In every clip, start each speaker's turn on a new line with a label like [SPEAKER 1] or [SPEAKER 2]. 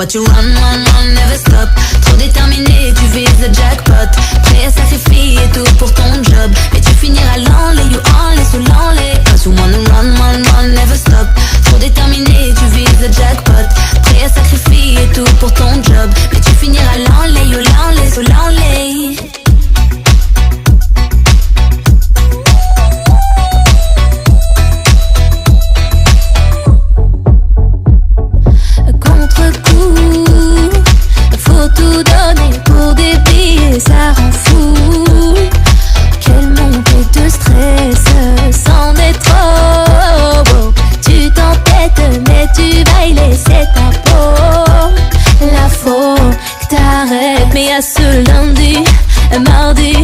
[SPEAKER 1] Pourquoi tu run, never stop? Trop déterminé, tu vises le jackpot. Prêt à sacrifier tout pour ton job, mais tu finiras l'enlay, you enlay sous l'enlay. Cause you wanna run, never stop. Trop déterminé, tu vises le jackpot. Prêt à sacrifier tout pour ton job, mais tu finiras l'enlay, you l'enlay sous l'enlay.
[SPEAKER 2] Faut tout donner pour des billets, ça rend fou. Quelle montée de stress, c'en est trop. Tu t'entêtes mais tu vas y laisser ta peau. La faut que t'arrêtes, mais à ce lundi, mardi,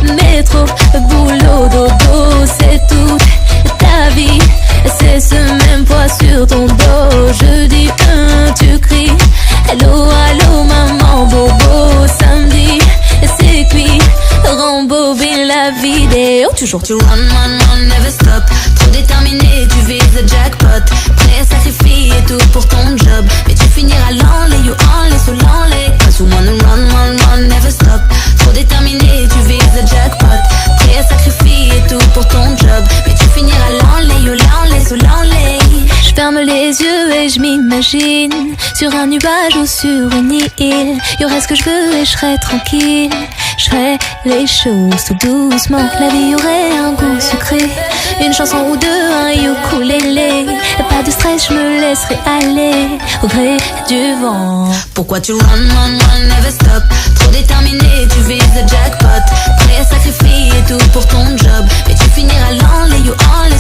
[SPEAKER 2] métro, boulot, dodo, c'est toute ta vie. C'est ce même poids sur ton dos. Jeudi, tu cries hello, allô, maman, bobo. Samedi, c'est cuit, rembobine la vidéo.
[SPEAKER 1] Toujours tu run, never stop. Trop déterminé, tu vises le jackpot. Prêt à sacrifier tout pour ton job, mais tu finiras l'enlay, you enlay sous l'enlay. Cause you wanna run, never stop. Trop déterminé, tu vises le jackpot. Prêt à sacrifier tout pour ton job, mais tu finiras l'enlay, you l'enlay sous l'enlay.
[SPEAKER 2] Je ferme les yeux et je m'imagine sur un nuage ou sur une île. Y'aurait ce que je veux et je serais tranquille. Je ferais les choses tout doucement. La vie aurait un goût sucré. Une chanson ou deux, un ukulélé. Pas de stress, je me laisserai aller au gré du vent.
[SPEAKER 1] Pourquoi tu run, never stop? Trop déterminé, tu vises le jackpot. Prêt à sacrifier tout pour ton job, mais tu finiras l'enlay, you enlay